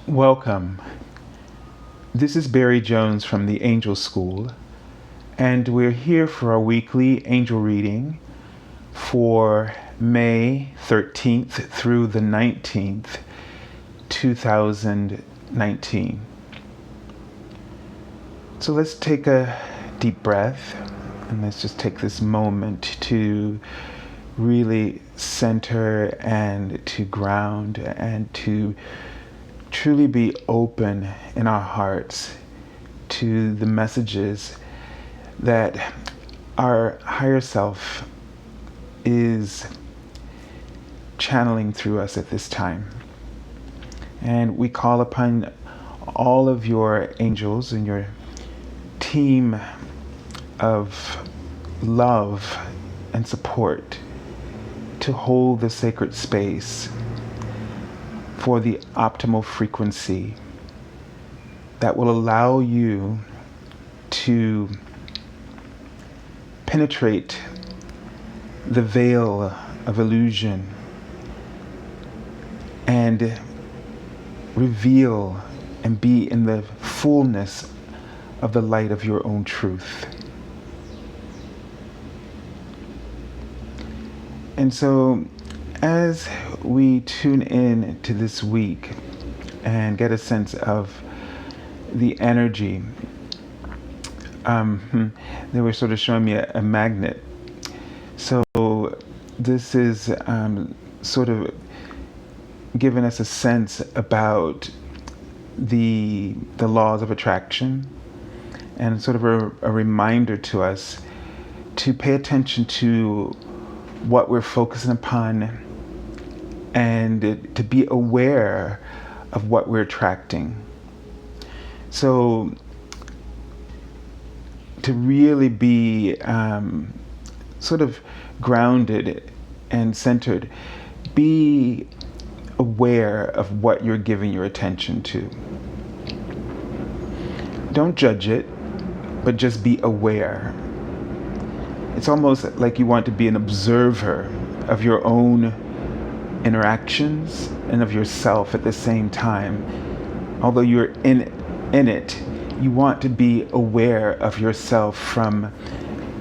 Welcome. This is Barry Jones from the Angel School, and we're here for our weekly angel reading for May 13th through the 19th, 2019. So let's take a deep breath and let's just take this moment to really center and to ground and to truly be open in our hearts to the messages that our higher self is channeling through us at this time. And we call upon all of your angels and your team of love and support to hold the sacred space for the optimal frequency that will allow you to penetrate the veil of illusion and reveal and be in the fullness of the light of your own truth. And so as we tune in to this week and get a sense of the energy, they were sort of showing me a magnet. So this is sort of giving us a sense about the laws of attraction and sort of a reminder to us to pay attention to what we're focusing upon and to be aware of what we're attracting. So to really be sort of grounded and centered, be aware of what you're giving your attention to. Don't judge it, but just be aware. It's almost like you want to be an observer of your own interactions and of yourself at the same time. Although you're in it, you want to be aware of yourself from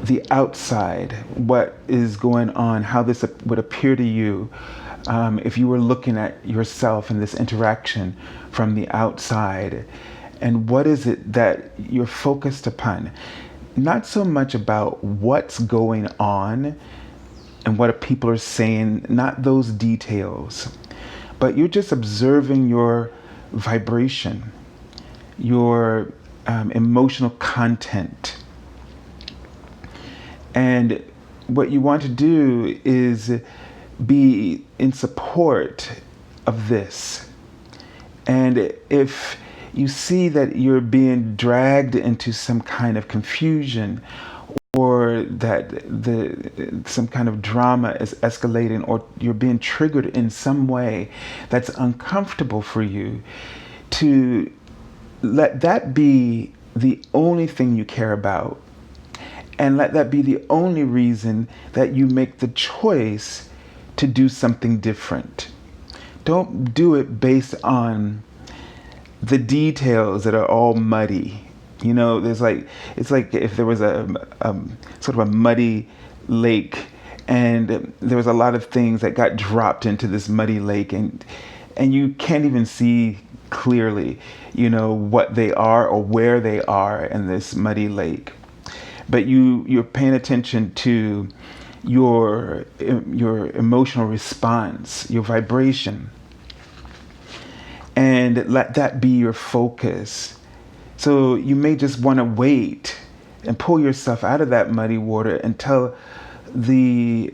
the outside, what is going on, how this would appear to you if you were looking at yourself in this interaction from the outside. And what is it that you're focused upon? Not so much about what's going on and what people are saying, not those details, but you're just observing your vibration, your emotional content. And what you want to do is be in support of this. And if you see that you're being dragged into some kind of confusion, or that some kind of drama is escalating, or you're being triggered in some way that's uncomfortable for you, to let that be the only thing you care about, and let that be the only reason that you make the choice to do something different. Don't do it based on the details that are all muddy. You know, it's like if there was a sort of a muddy lake, and there was a lot of things that got dropped into this muddy lake, and you can't even see clearly, you know, what they are or where they are in this muddy lake. But you're paying attention to your emotional response, your vibration, and let that be your focus. So you may just want to wait and pull yourself out of that muddy water until that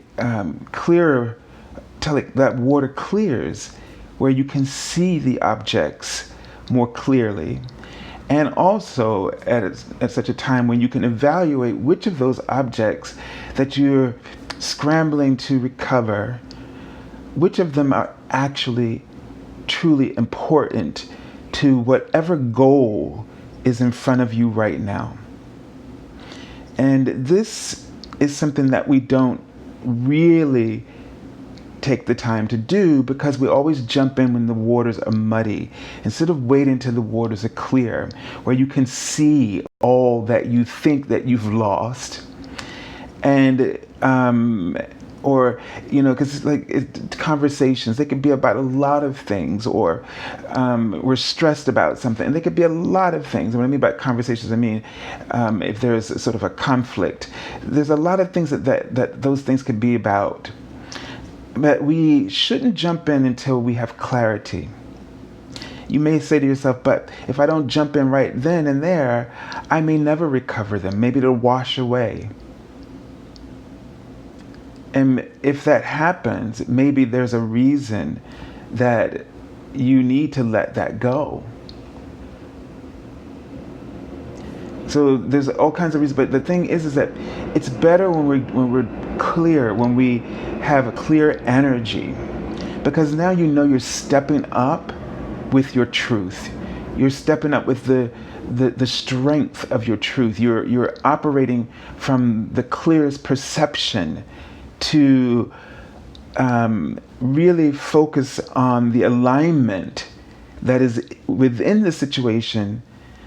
water clears, where you can see the objects more clearly. And also at such a time when you can evaluate which of those objects that you're scrambling to recover, which of them are actually truly important to whatever goal is in front of you right now. And this is something that we don't really take the time to do, because we always jump in when the waters are muddy, instead of waiting till the waters are clear, where you can see all that you think that you've lost. And or, because conversations, they could be about a lot of things, or we're stressed about something, and they could be a lot of things. What I mean by conversations, I mean if there's sort of a conflict, there's a lot of things that those things could be about. But we shouldn't jump in until we have clarity. You may say to yourself, but if I don't jump in right then and there, I may never recover them. Maybe it'll wash away. And if that happens, maybe there's a reason that you need to let that go. So there's all kinds of reasons, but the thing is that it's better when we're clear, when we have a clear energy, because now you're stepping up with your truth. You're stepping up with the strength of your truth. You're operating from the clearest perception to really focus on the alignment that is within the situation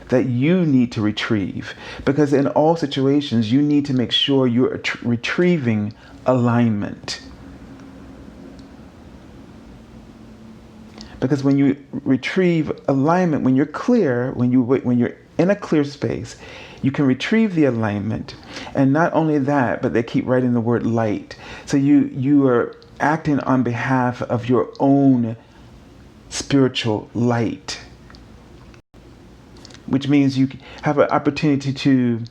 that you need to retrieve. Because in all situations, you need to make sure you're retrieving alignment. Because when you retrieve alignment, when you're clear, when you're in a clear space, you can retrieve the alignment. And not only that, but they keep writing the word light. So you are acting on behalf of your own spiritual light, which means you have an opportunity to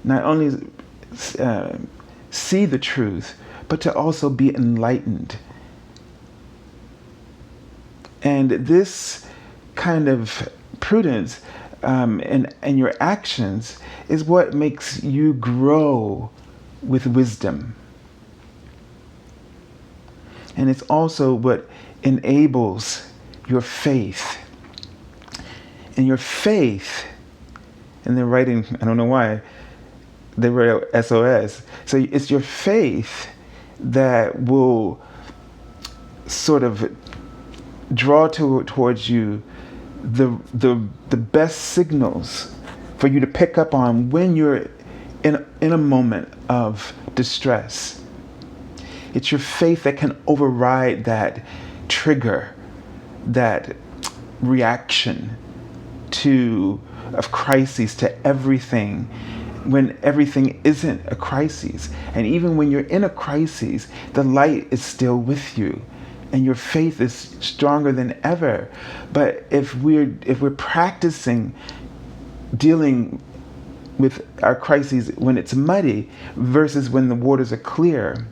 not only see the truth, but to also be enlightened. And this kind of prudence and your actions is what makes you grow with wisdom. And it's also what enables your faith. And your faith, and they're writing, I don't know why, they wrote SOS. So it's your faith that will sort of draw towards you the best signals for you to pick up on when you're in a moment of distress. It's your faith that can override that trigger, that reaction of crises to everything, when everything isn't a crisis. And even when you're in a crisis, the light is still with you, and your faith is stronger than ever. But if we're practicing dealing with our crises when it's muddy versus when the waters are clear,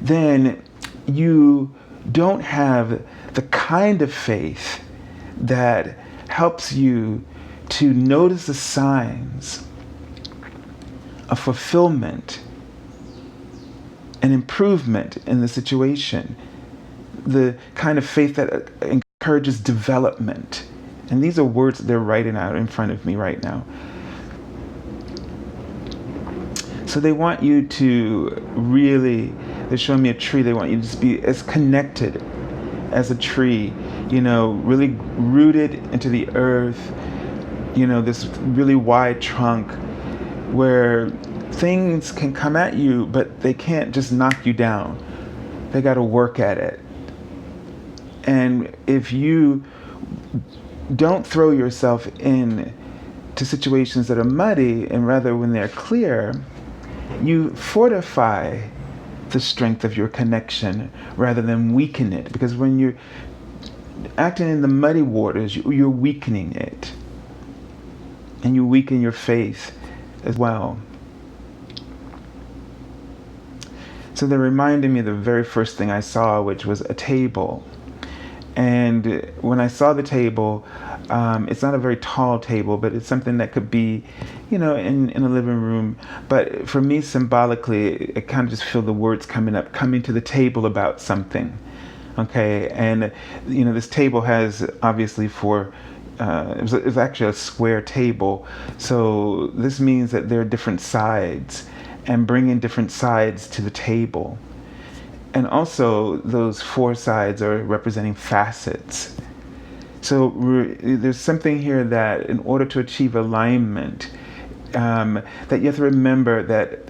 then you don't have the kind of faith that helps you to notice the signs of fulfillment and improvement in the situation. The kind of faith that encourages development. And these are words that they're writing out in front of me right now. So they want you to really, they're showing me a tree, they want you to just be as connected as a tree, really rooted into the earth, this really wide trunk where things can come at you, but they can't just knock you down. They got to work at it. And if you don't throw yourself in to situations that are muddy, and rather when they're clear, you fortify the strength of your connection rather than weaken it. Because when you're acting in the muddy waters, you're weakening it. And you weaken your faith as well. So they're reminding me of the very first thing I saw, which was a table. And when I saw the table, it's not a very tall table, but it's something that could be, in a living room. But for me, symbolically, I kind of just feel the words coming to the table about something. Okay, and this table has obviously it was actually a square table. So this means that there are different sides, and bringing different sides to the table. And also those four sides are representing facets. So there's something here that in order to achieve alignment, that you have to remember that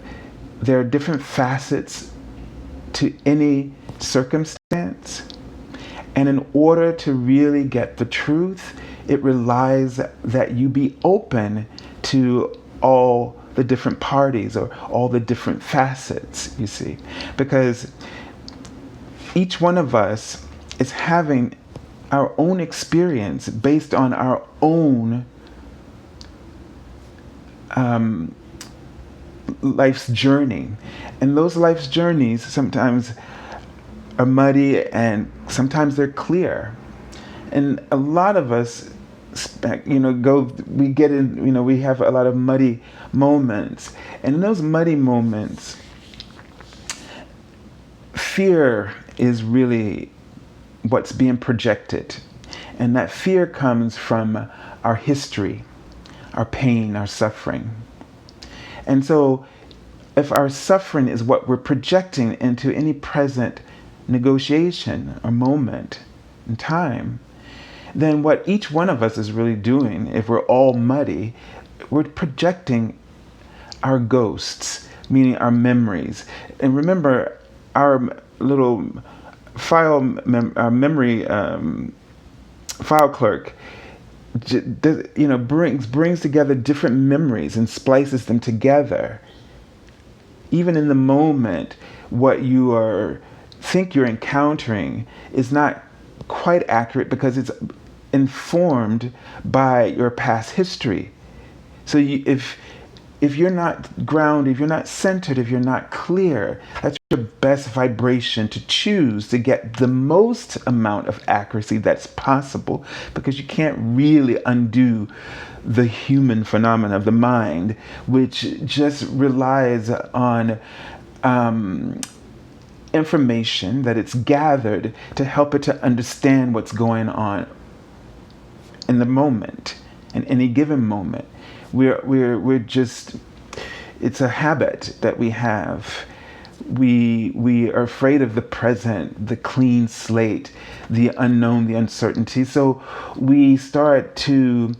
there are different facets to any circumstance. And in order to really get the truth, it relies that you be open to all the different parties or all the different facets, you see. Because each one of us is having our own experience based on our own life's journey. And those life's journeys sometimes are muddy and sometimes they're clear. And a lot of us, we get in, we have a lot of muddy moments. And in those muddy moments, fear is really what's being projected. And that fear comes from our history, our pain, our suffering. And so if our suffering is what we're projecting into any present negotiation or moment in time, then what each one of us is really doing, if we're all muddy, we're projecting our ghosts, meaning our memories. And remember, our little memory file clerk, brings together different memories and splices them together. Even in the moment, what you think you're encountering is not quite accurate because it's informed by your past history. So if you're not grounded, if you're not centered, if you're not clear, that's your best vibration to choose to get the most amount of accuracy that's possible, because you can't really undo the human phenomena of the mind, which just relies on information that it's gathered to help it to understand what's going on in the moment, in any given moment. We're just, it's a habit that we have. We are afraid of the present, the clean slate, the unknown, the uncertainty. So we start to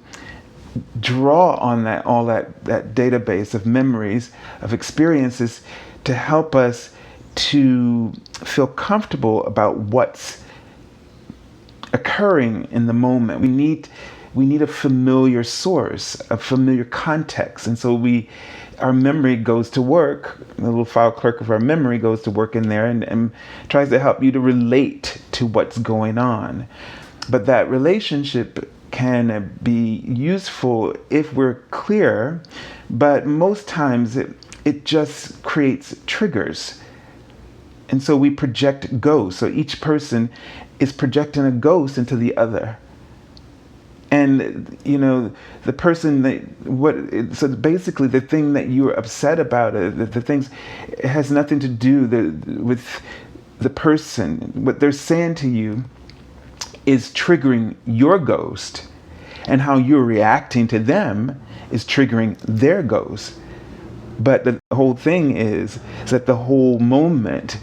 draw on all that database of memories, of experiences, to help us to feel comfortable about what's occurring in the moment. We need a familiar source, a familiar context. And so our memory goes to work, the little file clerk of our memory goes to work in there and tries to help you to relate to what's going on. But that relationship can be useful if we're clear, but most times it just creates triggers. And so we project ghosts. So each person is projecting a ghost into the other. And, the person so basically the thing that you're upset about, the things, it has nothing to do with the person. What they're saying to you is triggering your ghost, and how you're reacting to them is triggering their ghost. But the whole thing is that the whole moment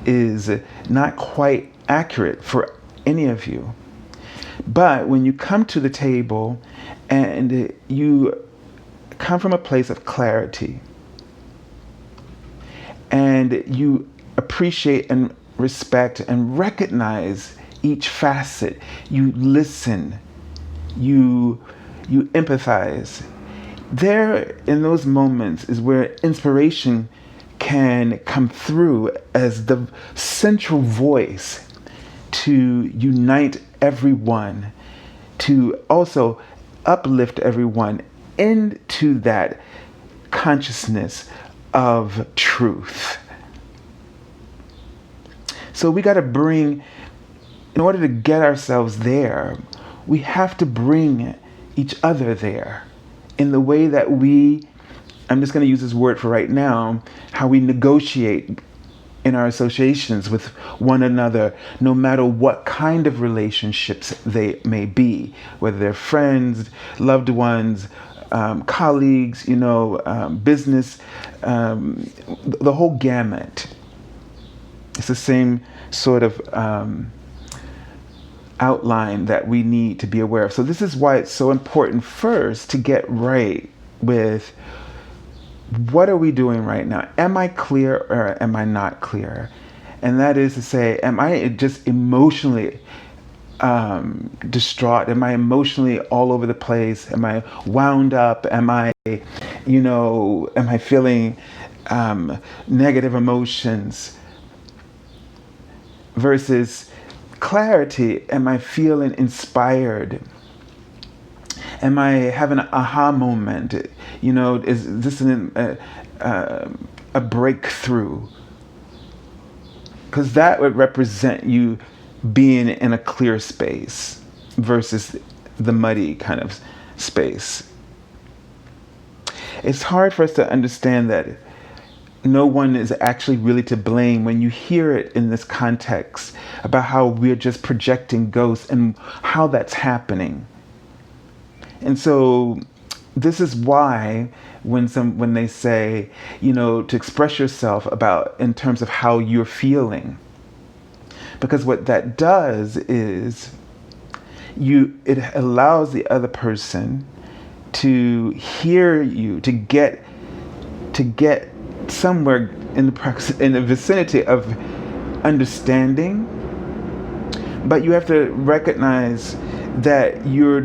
is not quite accurate for any of you. But when you come to the table and you come from a place of clarity and you appreciate and respect and recognize each facet, you listen, you empathize. There, in those moments, is where inspiration can come through as the central voice to unite everyone, to also uplift everyone into that consciousness of truth. So we got to bring, in order to get ourselves there, we have to bring each other there in the way that I'm just going to use this word for right now, how we negotiate in our associations with one another, no matter what kind of relationships they may be, whether they're friends, loved ones, colleagues, business, the whole gamut. It's the same sort of outline that we need to be aware of. So this is why it's so important first to get right with what are we doing right now? Am I clear or am I not clear? And that is to say, am I just emotionally distraught? Am I emotionally all over the place? Am I wound up? Am I feeling negative emotions? Versus clarity, am I feeling inspired? Am I having an aha moment? Is this a breakthrough? Because that would represent you being in a clear space versus the muddy kind of space. It's hard for us to understand that no one is actually really to blame when you hear it in this context about how we're just projecting ghosts and how that's happening. And so this is why when they say, to express yourself about in terms of how you're feeling, because what that does is it allows the other person to hear you, to get somewhere in the vicinity of understanding. But you have to recognize that you're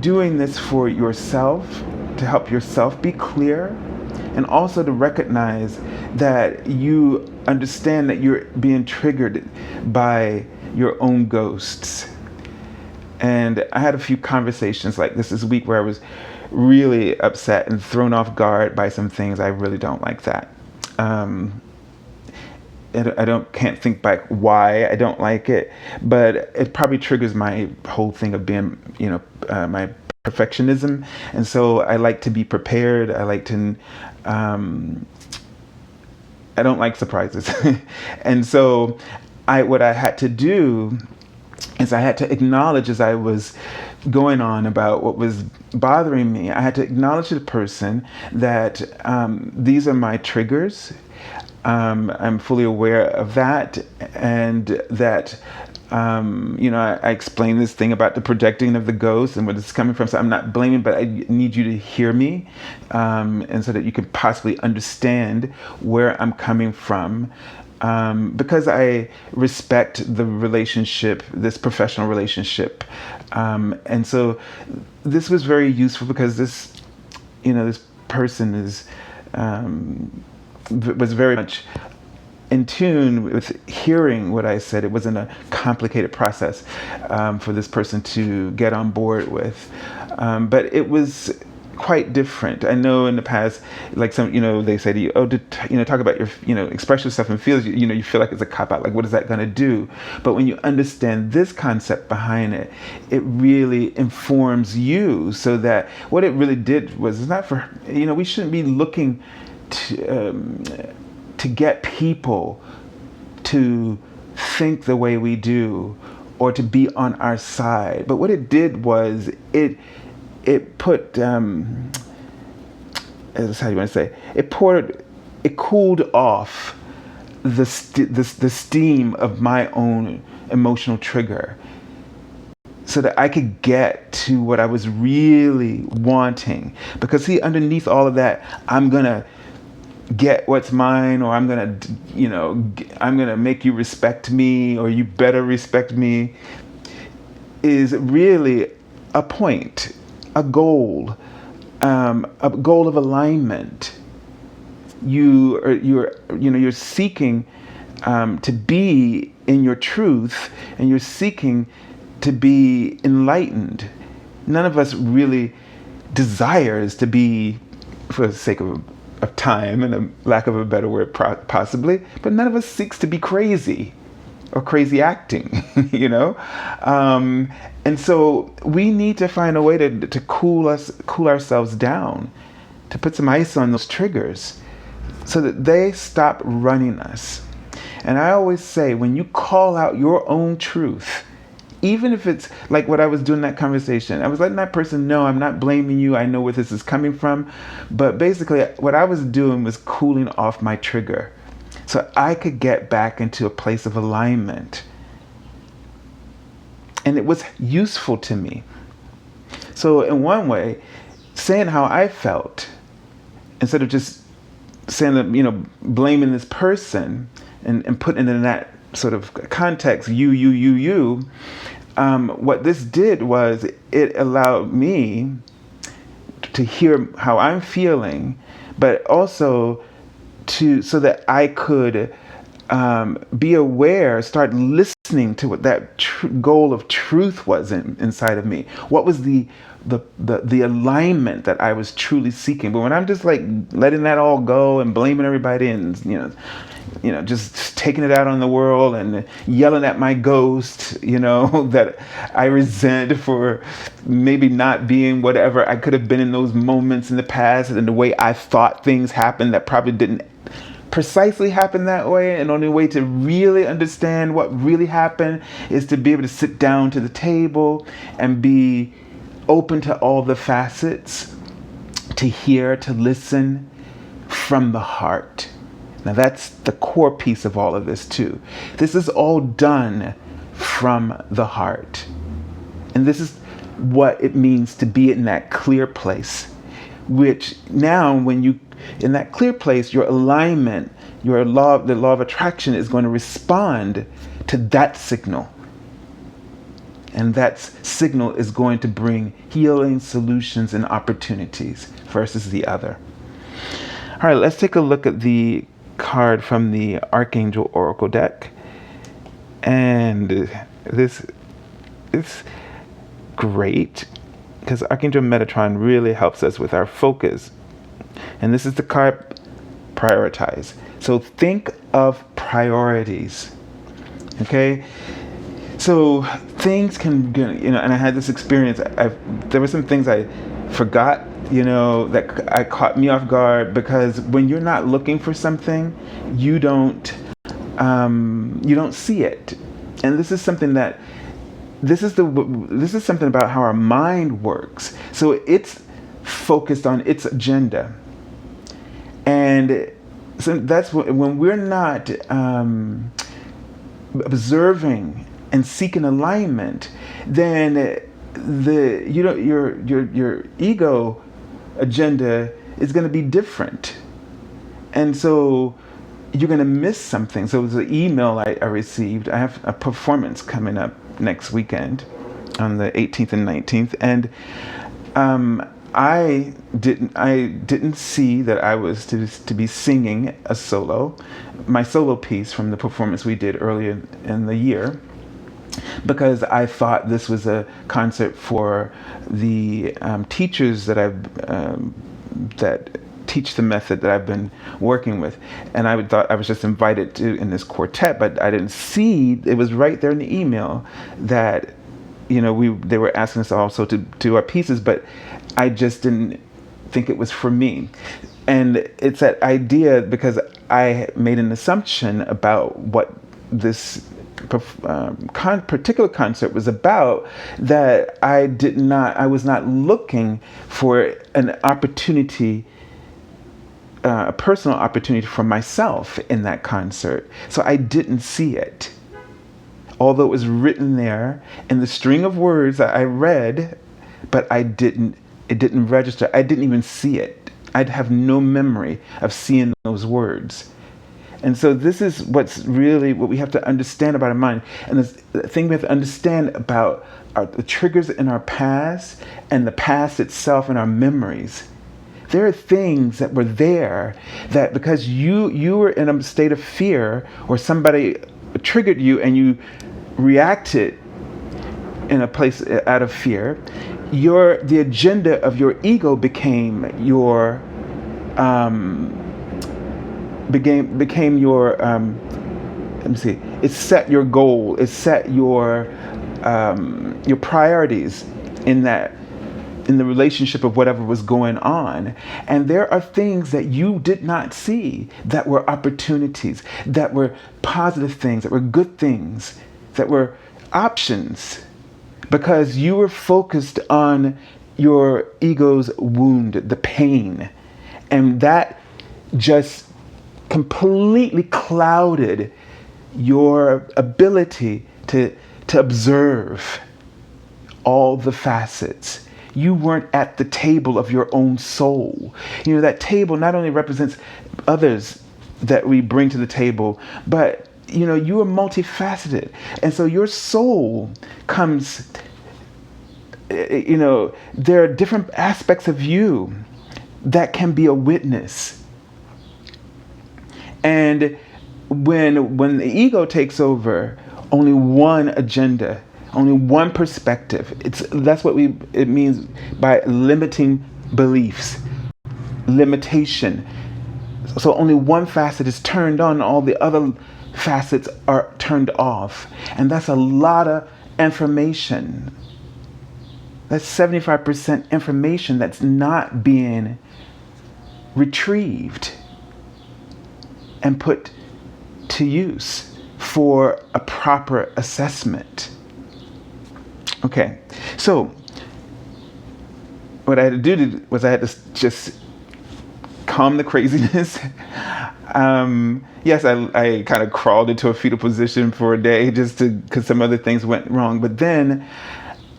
doing this for yourself, to help yourself be clear, and also to recognize that you understand that you're being triggered by your own ghosts. And I had a few conversations like this week where I was really upset and thrown off guard by some things. I really don't like that. I can't think back why I don't like it, but it probably triggers my whole thing of being, my perfectionism. And so I like to be prepared. I like to, I don't like surprises. And so what I had to do is I had to acknowledge, as I was going on about what was bothering me, I had to acknowledge to the person that these are my triggers. I'm fully aware of that, and that I explained this thing about the projecting of the ghost and where this is coming from. So I'm not blaming, but I need you to hear me, and so that you can possibly understand where I'm coming from. Because I respect the relationship, this professional relationship. And so this was very useful because this person was very much in tune with hearing what I said. It wasn't a complicated process for this person to get on board with. But it was quite different. I know in the past, like some, they say to you, talk about your, express yourself and feels, you feel like it's a cop out. Like, what is that going to do? But when you understand this concept behind it, it really informs you, so that what it really did was, it's not for, we shouldn't be looking to get people to think the way we do or to be on our side. But what it did was it put how do you want to say, it cooled off the steam of my own emotional trigger, so that I could get to what I was really wanting. Because see, underneath all of that, I'm gonna get what's mine, or I'm gonna make you respect me, or you better respect me, is really a point, a goal of alignment. You're seeking to be in your truth, and you're seeking to be enlightened. None of us really desires to be, for the sake of time and a lack of a better word, possibly, but none of us seeks to be crazy or crazy acting, and so we need to find a way to cool ourselves down, to put some ice on those triggers, so that they stop running us. And I always say, when you call out your own truth, even if it's like what I was doing in that conversation, I was letting that person know, I'm not blaming you, I know where this is coming from. But basically what I was doing was cooling off my trigger. so I could get back into a place of alignment. And it was useful to me. So in one way, saying how I felt, instead of just saying that, blaming this person and putting it in that sort of context, you, what this did was it allowed me to hear how I'm feeling, but also so that I could be aware, start listening to what that goal of truth was inside of me. What was the alignment that I was truly seeking? But when I'm just like letting that all go and blaming everybody and just taking it out on the world and yelling at my ghost, that I resent for maybe not being whatever I could have been in those moments in the past, and the way I thought things happened that probably didn't precisely happen that way. And the only way to really understand what really happened is to be able to sit down to the table and be open to all the facets, to hear, to listen from the heart. Now that's the core piece of all of this too. This is all done from the heart. And this is what it means to be in that clear place, which now when you, in that clear place, your alignment, the law of attraction is going to respond to that signal. And that signal is going to bring healing, solutions, and opportunities versus the other. All right, let's take a look at the card from the Archangel Oracle deck. And this is great because Archangel Metatron really helps us with our focus. And this is the card prioritize. So think of priorities. Okay? So things can, and I had this experience. There were some things I forgot, that I caught me off guard, because when you're not looking for something, you don't see it. And this is something that, this is something about how our mind works. So it's focused on its agenda. And so that's when we're not observing and seeking alignment, then your ego agenda is going to be different, and so you're going to miss something. So it was an email I received. I have a performance coming up next weekend on the 18th and 19th, and I didn't see that I was to be singing my solo piece from the performance we did earlier in the year, because I thought this was a concert for the teachers that that teach the method that I've been working with, and I thought I was just invited to in this quartet, but I didn't see it was right there in the email that they were asking us also to do our pieces, but I just didn't think it was for me. And it's that idea, because I made an assumption about what this particular concert was about, that I was not looking for an opportunity, a personal opportunity for myself in that concert. So I didn't see it. Although it was written there in the string of words that I read, but it didn't register. I didn't even see it. I'd have no memory of seeing those words. And so this is what we have to understand about our mind. And the thing we have to understand about the triggers in our past and the past itself and our memories. There are things that were there that because you were in a state of fear, or somebody triggered you and you reacted in a place out of fear, the agenda of your ego became your it set your goal, it set your priorities in the relationship of whatever was going on. And there are things that you did not see that were opportunities, that were positive things, that were good things, that were options, because you were focused on your ego's wound, the pain. And that just completely clouded your ability to observe all the facets. You weren't at the table of your own soul. That table not only represents others that we bring to the table, but you are multifaceted. And so your soul comes, there are different aspects of you that can be a witness. And when the ego takes over, only one agenda, only one perspective. That's what it means by limiting beliefs, limitation. So only one facet is turned on, all the other facets are turned off. And that's a lot of information. That's 75% information that's not being retrieved and put to use for a proper assessment. Okay, so what I had to do was I had to just calm the craziness. Yes, I kind of crawled into a fetal position for a day because some other things went wrong. But then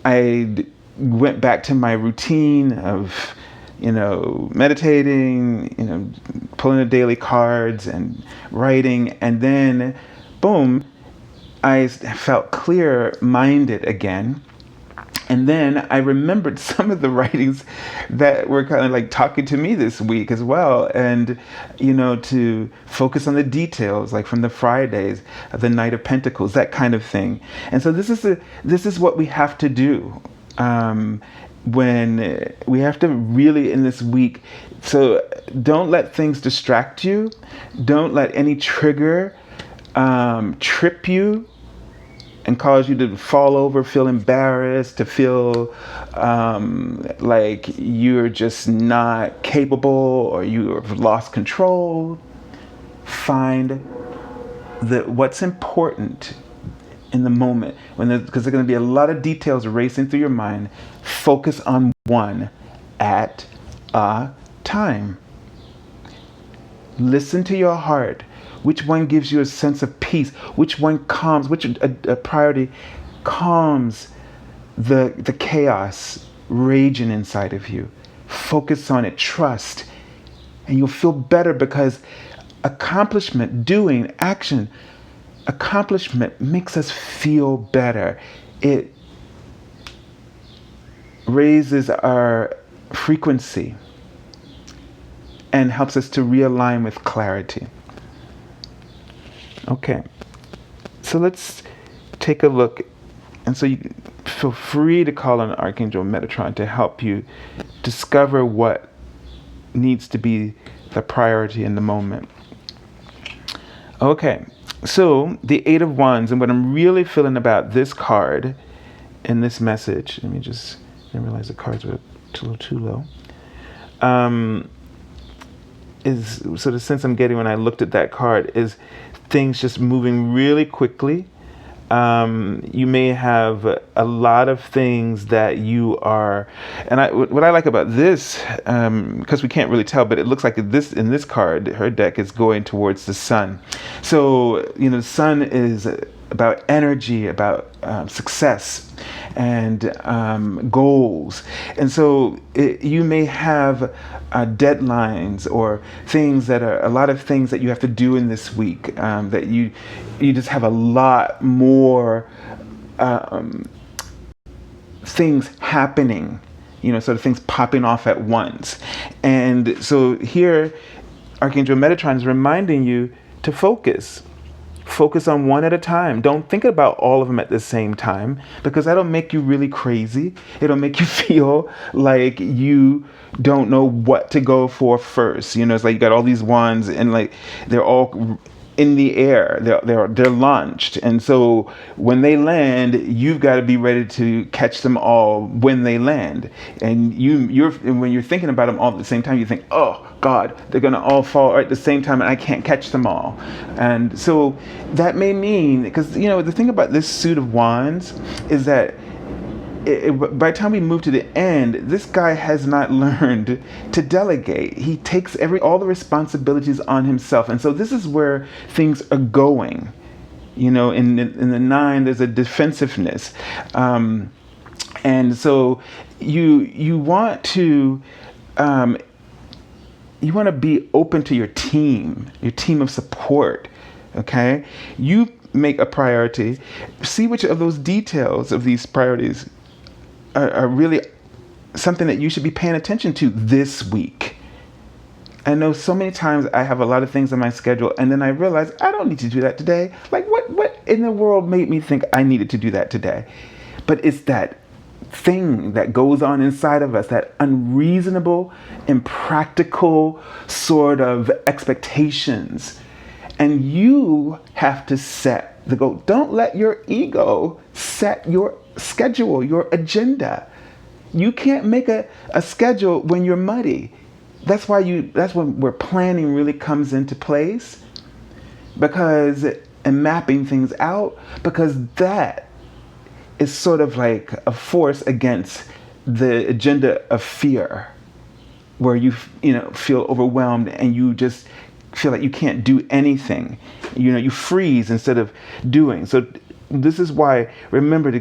I went back to my routine of, meditating, pulling the daily cards and writing. And then, boom, I felt clear-minded again. And then I remembered some of the writings that were kind of like talking to me this week as well. And, to focus on the details, like from the Fridays, the Knight of Pentacles, that kind of thing. And so this is what we have to do when we have to really in this week. So don't let things distract you. Don't let any trigger trip you and cause you to fall over, feel embarrassed, to feel like you're just not capable or you have lost control. Find what's important in the moment, because there's going to be a lot of details racing through your mind. Focus on one at a time. Listen to your heart. Which one gives you a sense of peace? Which one calms? Which a priority calms the chaos raging inside of you? Focus on it. Trust. And you'll feel better, because accomplishment, doing, action, accomplishment makes us feel better. It raises our frequency and helps us to realign with clarity. Okay, so let's take a look. And so you feel free to call on Archangel Metatron to help you discover what needs to be the priority in the moment. Okay, so the Eight of Wands, and what I'm really feeling about this card in this message, I didn't realize the cards were a little too low. So the sense I'm getting when I looked at that card is things just moving really quickly. You may have a lot of things that you are, and what I like about this, because we can't really tell, but it looks like in this card, her deck is going towards the sun. So, the sun is about energy, about success and goals. And so you may have deadlines or things that are a lot of things that you have to do in this week, that you just have a lot more things happening, sort of things popping off at once. And so here, Archangel Metatron is reminding you to focus. Focus on one at a time. Don't think about all of them at the same time, because that'll make you really crazy. It'll make you feel like you don't know what to go for first. It's like you got all these wands and like they're all in the air. They're launched, and so when they land, you've got to be ready to catch them all when they land. And when you're thinking about them all at the same time, you think, oh God, they're gonna all fall at the same time, and I can't catch them all. And so that may mean, because the thing about this suit of wands is that by the time we move to the end, this guy has not learned to delegate. He takes all the responsibilities on himself, and so this is where things are going. In the 9, there's a defensiveness, and so you want to be open to your team of support. Okay, you make a priority. See which of those details of these priorities are really something that you should be paying attention to this week. I know so many times I have a lot of things on my schedule, and then I realize I don't need to do that today. Like, what in the world made me think I needed to do that today? But it's that thing that goes on inside of us, that unreasonable, impractical sort of expectations. And you have to set the goal. Don't let your ego set your schedule, your agenda. You can't make a schedule when you're muddy. That's where planning really comes into place, and mapping things out, because that is sort of like a force against the agenda of fear, where you feel overwhelmed and you just feel like you can't do anything. You freeze instead of doing. So this is why, remember to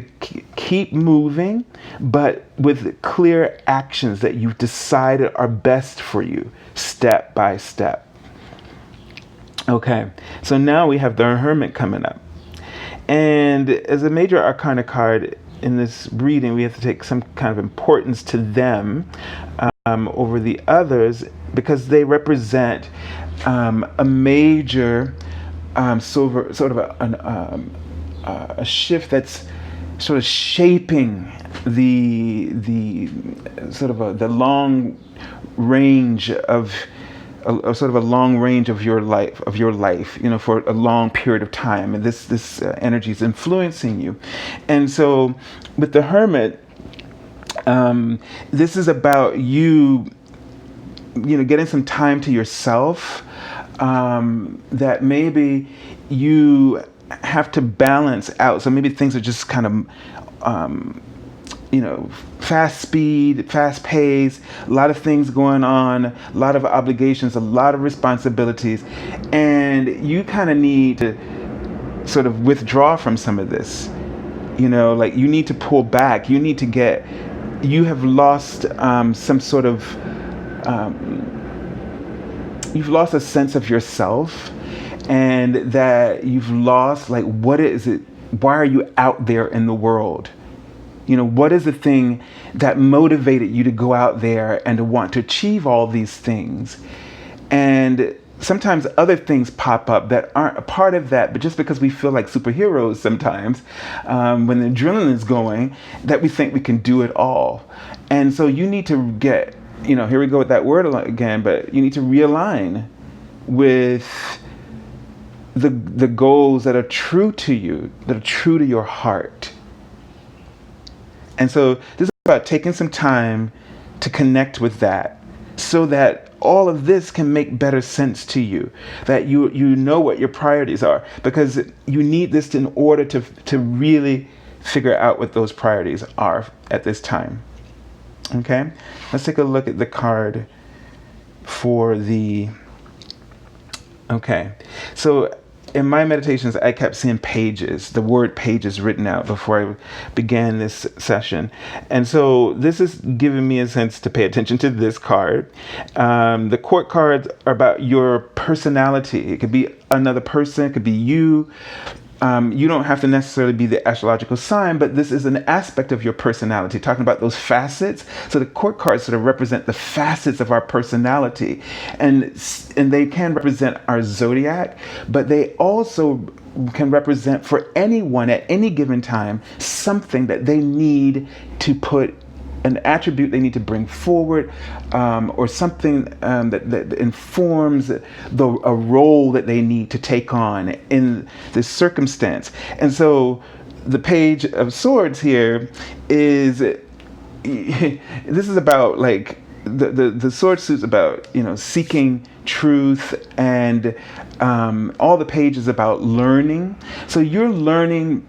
keep moving, but with clear actions that you've decided are best for you, step by step. Okay, so now we have the Hermit coming up. And as a major arcana card in this reading, we have to take some kind of importance to them over the others, because they represent a major sort of a shift that's sort of shaping the sort of the long range of a long range of your life, for a long period of time, and this energy is influencing you. And so with the Hermit, this is about you getting some time to yourself, that maybe you have to balance out. So maybe things are just kind of fast speed, fast pace, a lot of things going on, a lot of obligations, a lot of responsibilities, and you kind of need to sort of withdraw from some of this. Like, you need to pull back. You have lost some sort of you've lost a sense of yourself, and that you've lost, like, what is it? Why are you out there in the world? What is the thing that motivated you to go out there and to want to achieve all these things? And sometimes other things pop up that aren't a part of that, but just because we feel like superheroes sometimes, when the adrenaline is going, that we think we can do it all. And so you need to get, here we go with that word again, but you need to realign with the goals that are true to you, that are true to your heart. And so this is about taking some time to connect with that, so that all of this can make better sense to you, that you know what your priorities are, because you need this in order to really figure out what those priorities are at this time. Okay, let's take a look at the card for the... Okay, so in my meditations, I kept seeing pages, the word pages written out before I began this session. And so this is giving me a sense to pay attention to this card. The court cards are about your personality. It could be another person, it could be you. You don't have to necessarily be the astrological sign, but this is an aspect of your personality, talking about those facets. So the court cards sort of represent the facets of our personality, and they can represent our zodiac, but they also can represent, for anyone at any given time, something that they need to put, an attribute they need to bring forward, or something that informs a role that they need to take on in this circumstance. And so the Page of Swords here is, this is about, like, the sword suit's about, seeking truth, and all the pages about learning. So you're learning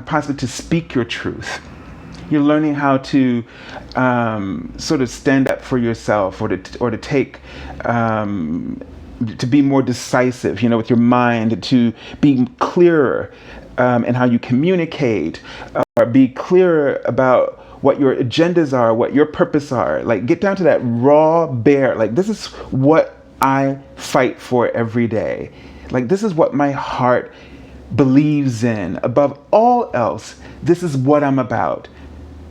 possibly to speak your truth. You're learning how to sort of stand up for yourself, or to take to be more decisive, with your mind, to be clearer in how you communicate, or be clearer about what your agendas are, what your purpose are. Like, get down to that raw, bare, like, this is what I fight for every day. Like, this is what my heart believes in. Above all else, this is what I'm about.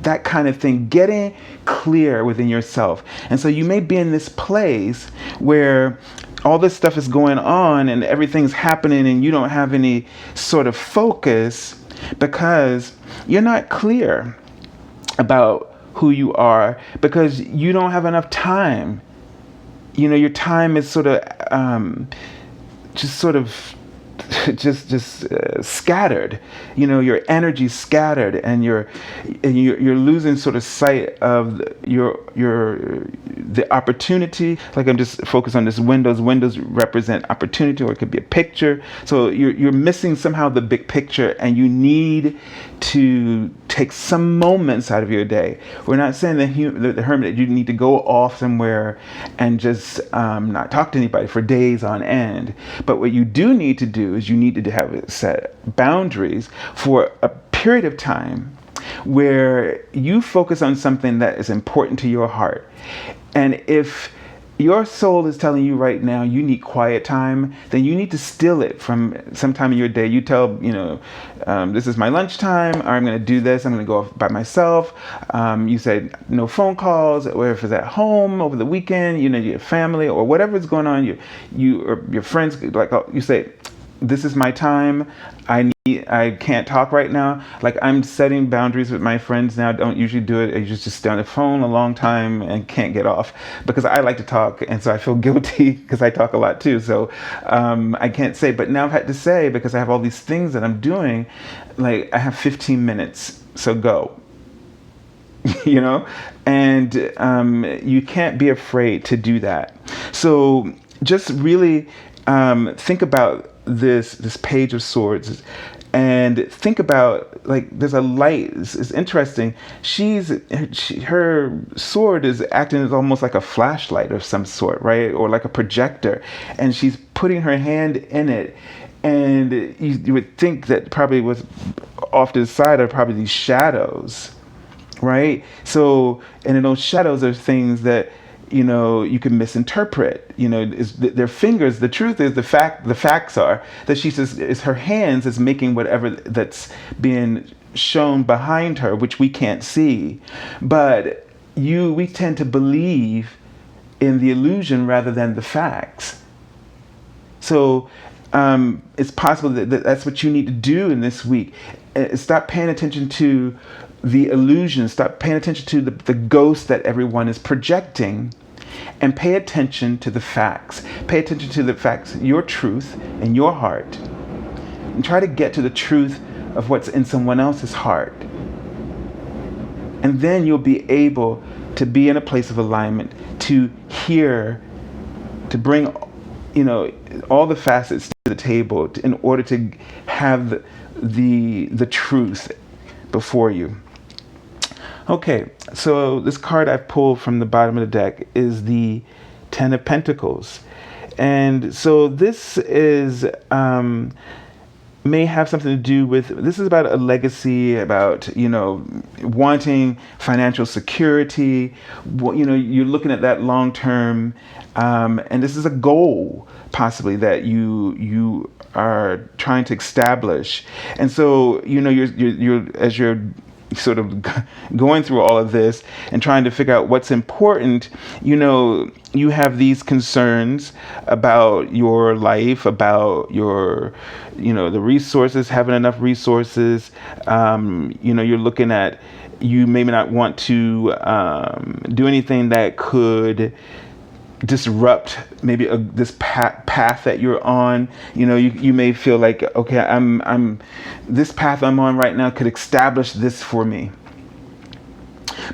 That kind of thing, getting clear within yourself. And so you may be in this place where all this stuff is going on and everything's happening and you don't have any sort of focus because you're not clear about who you are, because you don't have enough time. Your time is sort of just scattered. Your energy scattered, and you're losing sort of sight of the opportunity. Like, I'm just focused on this windows. Windows represent opportunity, or it could be a picture. So you're missing somehow the big picture, and you need to take some moments out of your day. We're not saying the hermit, you need to go off somewhere and just not talk to anybody for days on end. But what you do need to do is you need to have set boundaries for a period of time where you focus on something that is important to your heart. And if your soul is telling you right now you need quiet time, then you need to steal it from some time in your day. You tell, this is my lunchtime, or I'm going to do this, I'm going to go off by myself. You say no phone calls, or if it's at home over the weekend, your family or whatever is going on, you or your friends, like, you say, this is my time. I can't talk right now. Like, I'm setting boundaries with my friends now. I don't usually do it. I just stay on the phone a long time and can't get off, because I like to talk, and so I feel guilty because I talk a lot too. So I can't say, but now I've had to say, because I have all these things that I'm doing. Like, I have 15 minutes, so go. And you can't be afraid to do that. So just really think about this Page of Swords, and think about, like, there's a light. It's interesting. Her sword is acting as almost like a flashlight of some sort, right? Or like a projector, and she's putting her hand in it. And you would think that probably was off to the side are probably these shadows, right? So, and in those shadows are things that you can misinterpret. Their fingers. The truth is, the facts are that she says is her hands is making whatever that's being shown behind her, which we can't see. But we tend to believe in the illusion rather than the facts. So it's possible that that's what you need to do in this week. Stop paying attention to the illusion. Stop paying attention to the ghost that everyone is projecting, and pay attention to the facts. Pay attention to the facts, your truth and your heart, and try to get to the truth of what's in someone else's heart. And then you'll be able to be in a place of alignment, to hear, to bring all the facets to the table in order to have the truth before you. Okay, so this card I pulled from the bottom of the deck is the Ten of Pentacles. And so this is may have something to do with, this is about a legacy, about wanting financial security. You're looking at that long term, and this is a goal possibly that you are trying to establish. And so you're as you're sort of going through all of this and trying to figure out what's important, you have these concerns about your life, about your, the resources, having enough resources. You're looking at, you may not want to do anything that could disrupt maybe this path that you're on. You may feel like, okay, I'm this path I'm on right now could establish this for me,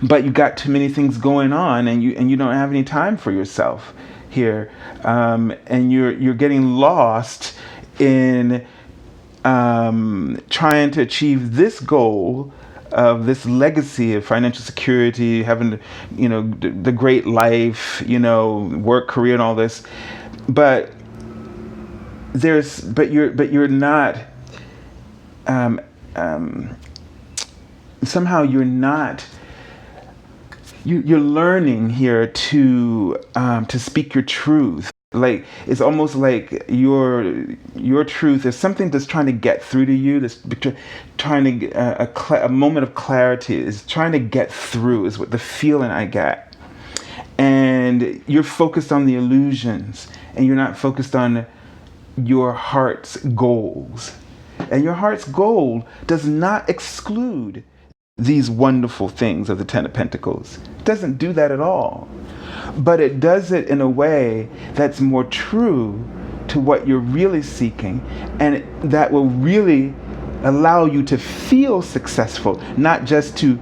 but you got too many things going on, and you don't have any time for yourself here, and you're getting lost in trying to achieve this goal of this legacy of financial security, having, the great life, work, career, and all this. But you're not. Somehow you're not. You're learning here to speak your truth. Like, it's almost like your truth is something that's trying to get through to you. That's trying to a moment of clarity is trying to get through. Is what the feeling I get. And you're focused on the illusions, and you're not focused on your heart's goals. And your heart's goal does not exclude these wonderful things of the Ten of Pentacles. It doesn't do that at all. But it does it in a way that's more true to what you're really seeking, and that will really allow you to feel successful, not just to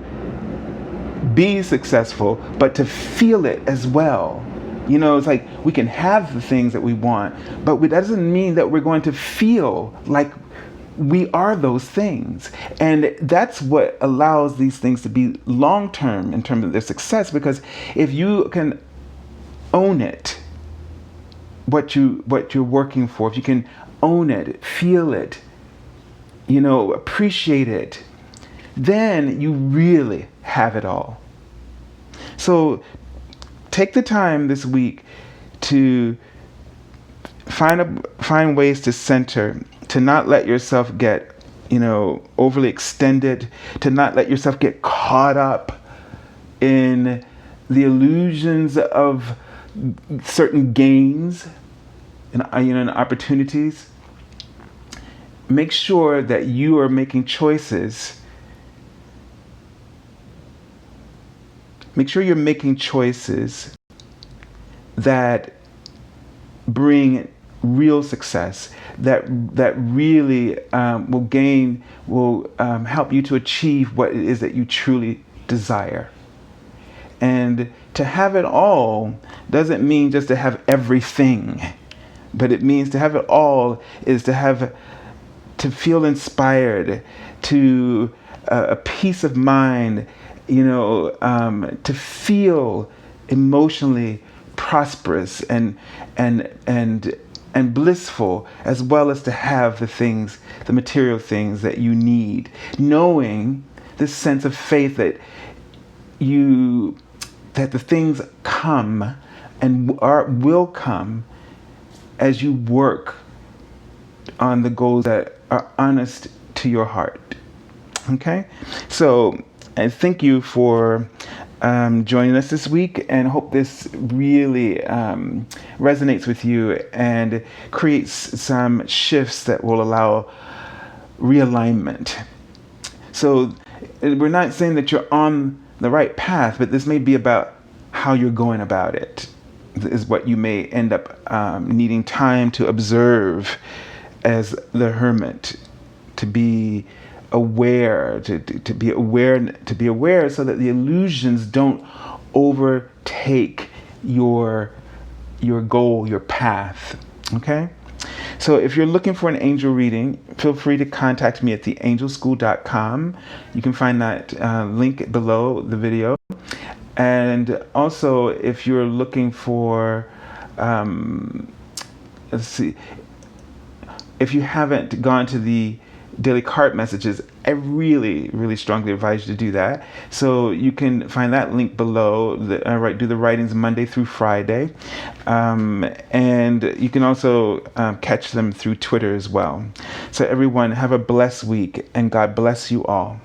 be successful, but to feel it as well. It's like we can have the things that we want, but that doesn't mean that we're going to feel like we are those things. And that's what allows these things to be long-term in terms of their success, because if you can own it, what you're working for, if you can own it, feel it, appreciate it, then you really have it all. So take the time this week to find ways to center, to not let yourself get, overly extended, to not let yourself get caught up in the illusions of certain gains and opportunities. Make sure that you are making choices. Make sure you're making choices that bring real success, that really will help you to achieve what it is that you truly desire. And to have it all doesn't mean just to have everything, but it means to have it all is to feel inspired, to a peace of mind, to feel emotionally prosperous and blissful, as well as to have the material things that you need, knowing this sense of faith that the things come and will come as you work on the goals that are honest to your heart. Okay? So I thank you for joining us this week, and hope this really resonates with you and creates some shifts that will allow realignment. So we're not saying that you're on the right path, but this may be about how you're going about it, is what you may end up needing time to observe as the hermit, to be aware, to be aware, so that the illusions don't overtake your goal, your path. Okay? So if you're looking for an angel reading, feel free to contact me at theangelschool.com. You can find that link below the video. And also, if you're looking for, if you haven't gone to the daily card messages, I really, really strongly advise you to do that. So you can find that link below. Do the writings Monday through Friday. And you can also catch them through Twitter as well. So everyone, have a blessed week, and God bless you all.